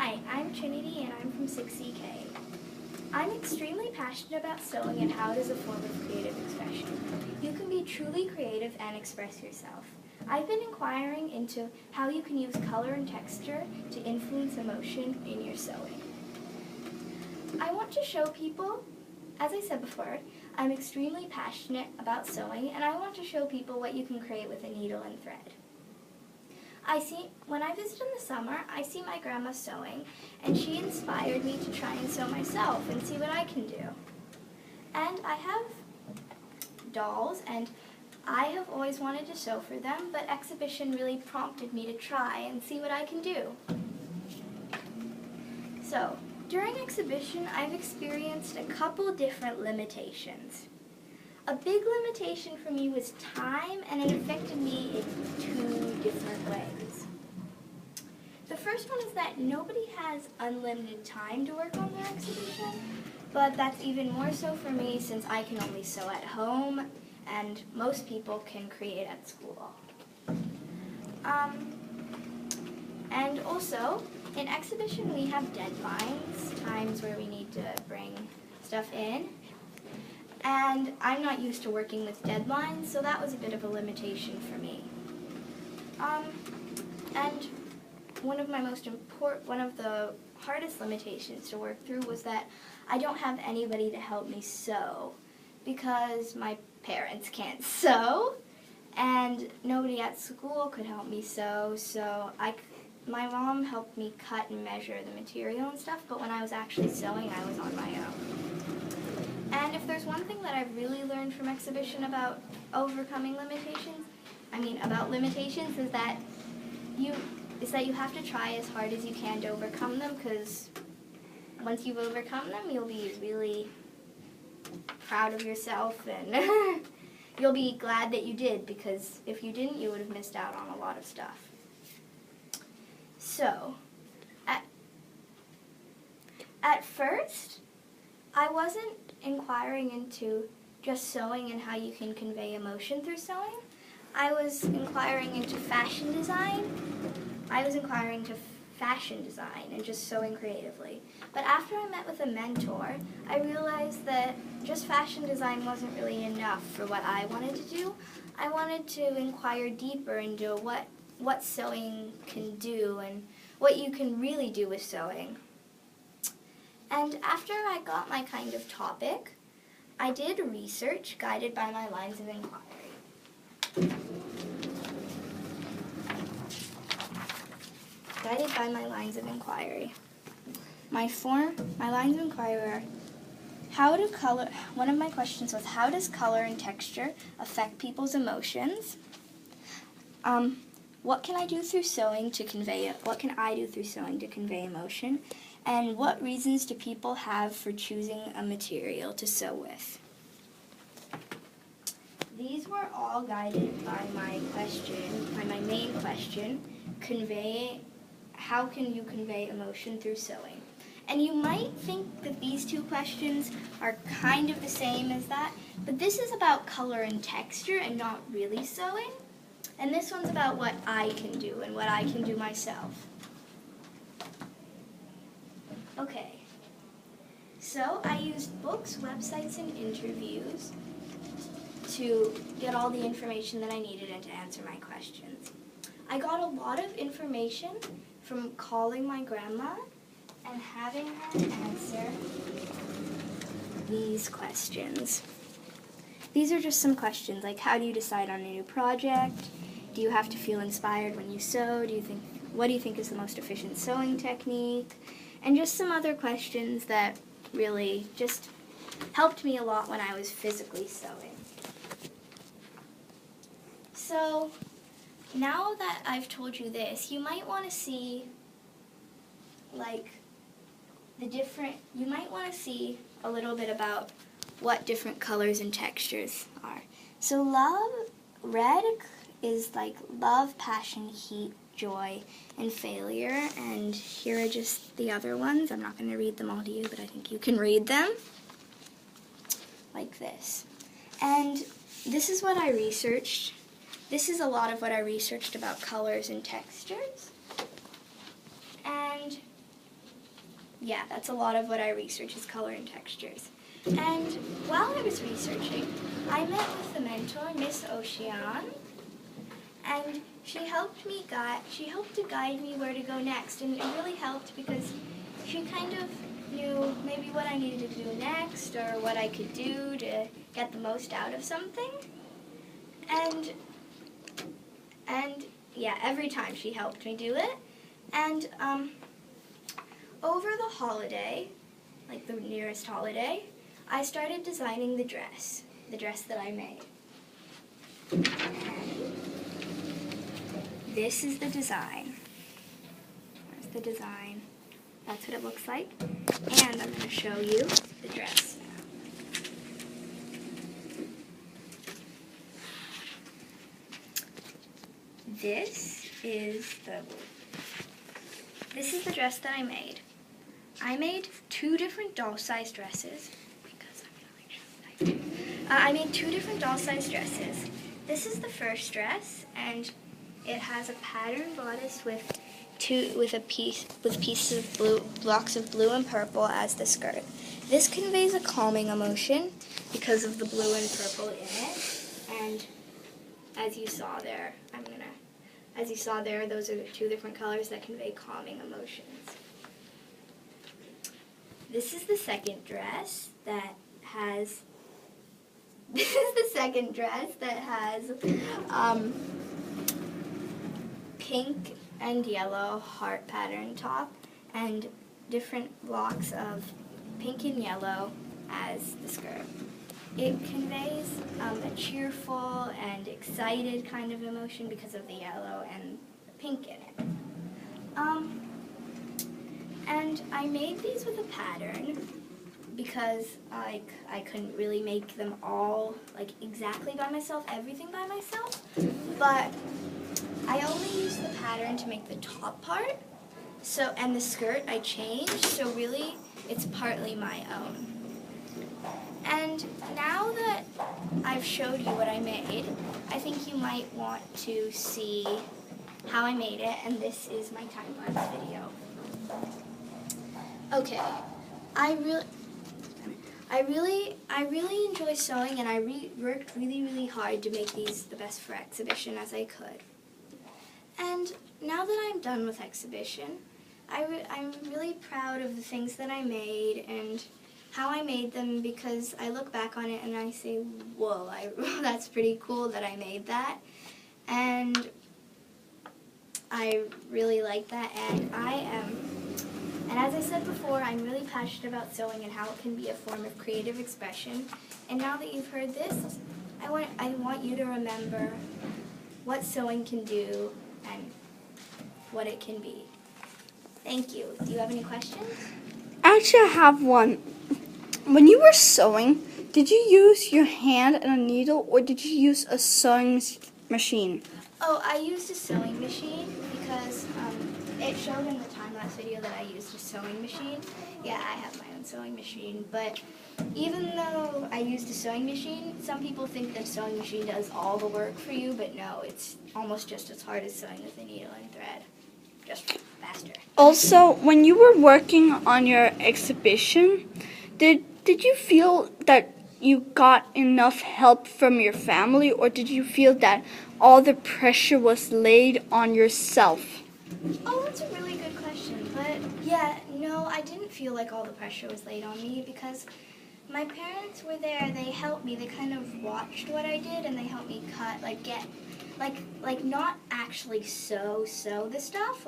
Hi, I'm Trinity and I'm from 6CK. I'm extremely passionate about sewing and how it is a form of creative expression. You can be truly creative and express yourself. I've been inquiring into how you can use color and texture to influence emotion in your sewing. I want to show people, as I said before, I'm extremely passionate about sewing and I want to show people what you can create with a needle and thread. When I visit in the summer, I see my grandma sewing, and she inspired me to try and sew myself and see what I can do. And I have dolls, and I have always wanted to sew for them, but exhibition really prompted me to try and see what I can do. So, during exhibition, I've experienced a couple different limitations. A big limitation for me was time, and it affected me in two different ways. The first one is that nobody has unlimited time to work on their exhibition, but that's even more so for me since I can only sew at home, and most people can create at school. And also, in exhibition we have deadlines, times where we need to bring stuff in. And I'm not used to working with deadlines, so that was a bit of a limitation for me. And one of the hardest limitations to work through was that I don't have anybody to help me sew because my parents can't sew, and nobody at school could help me sew, so my mom helped me cut and measure the material and stuff, but when I was actually sewing, I was on my own. And if there's one thing that I've really learned from exhibition about overcoming limitations, is that you have to try as hard as you can to overcome them, because once you've overcome them, you'll be really proud of yourself, and you'll be glad that you did, because if you didn't, you would have missed out on a lot of stuff. So, at first, I wasn't inquiring into just sewing and how you can convey emotion through sewing. I was inquiring into fashion design. And just sewing creatively. But after I met with a mentor, I realized that just fashion design wasn't really enough for what I wanted to do. I wanted to inquire deeper into what sewing can do and what you can really do with sewing. And after I got my kind of topic, I did research guided by my lines of inquiry. My lines of inquiry are, one of my questions was, how does color and texture affect people's emotions? What can I do through sewing to convey emotion? And what reasons do people have for choosing a material to sew with? These were all guided by my main question, how can you convey emotion through sewing? And you might think that these two questions are kind of the same as that, but this is about color and texture and not really sewing. And this one's about what I can do and what I can do myself. Okay, so I used books, websites, and interviews to get all the information that I needed and to answer my questions. I got a lot of information from calling my grandma and having her answer these questions. These are just some questions, like how do you decide on a new project? Do you have to feel inspired when you sew? What do you think is the most efficient sewing technique? And just some other questions that really just helped me a lot when I was physically sewing. So, now that I've told you this, you might want to see, a little bit about what different colors and textures are. So red is like love, passion, heat, joy, and failure, and here are just the other ones. I'm not going to read them all to you, but I think you can read them, like this. And this is what I researched. This is a lot of what I researched about colors and textures. And yeah, that's a lot of what I research is color and textures. And while I was researching, I met with the mentor, Miss Ocean, and she helped to guide me where to go next, and it really helped because she kind of knew maybe what I needed to do next or what I could do to get the most out of something. And yeah, every time she helped me do it. And over the holiday, like the nearest holiday, I started designing the dress that I made. And this is the design. There's the design. That's what it looks like. And I'm going to show you the dress now. This is the dress that I made. I made 2 different doll-sized dresses. I made 2 different doll-sized dresses. This is the first dress, and it has a pattern bodice with pieces of blue, blocks of blue and purple as the skirt. This conveys a calming emotion because of the blue and purple in it. And as you saw there, those are the 2 different colors that convey calming emotions. This is the second dress that has pink and yellow heart pattern top and different blocks of pink and yellow as the skirt. It conveys a cheerful and excited kind of emotion because of the yellow and the pink in it. And I made these with a pattern because I couldn't really make them all exactly by myself, everything by myself, but I only used the pattern to make the top part, and the skirt I changed, so really it's partly my own. And now that I've showed you what I made, I think you might want to see how I made it, and this is my time-lapse video. Okay, I really enjoy sewing, and I worked really hard to make these the best for exhibition as I could. And now that I'm done with exhibition, I'm really proud of the things that I made and how I made them, because I look back on it and I say, whoa, that's pretty cool that I made that. And I really like that, and and as I said before, I'm really passionate about sewing and how it can be a form of creative expression. And now that you've heard this, I want you to remember what sewing can do and what it can be. Thank you. Do you have any questions? Actually, I have one. When you were sewing, did you use your hand and a needle, or did you use a sewing machine? Oh, I used a sewing machine because it showed in the time-lapse video that I used a sewing machine. Yeah, I have my own sewing machine, but even though I used a sewing machine, some people think that a sewing machine does all the work for you, but no, it's almost just as hard as sewing with a needle and thread, just faster. Also, when you were working on your exhibition, did you feel that you got enough help from your family, or did you feel that all the pressure was laid on yourself? Oh, that's a really good question, but yeah, no, I didn't feel like all the pressure was laid on me because my parents were there. They helped me. They kind of watched what I did, and they helped me cut, not actually sew the stuff,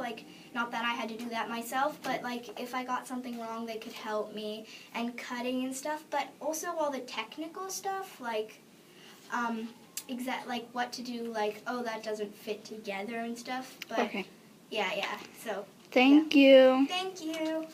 not that I had to do that myself, but if I got something wrong, they could help me, and cutting and stuff, but also all the technical stuff, what to do, oh, that doesn't fit together and stuff, but Okay. yeah, so. Thank you. Thank you.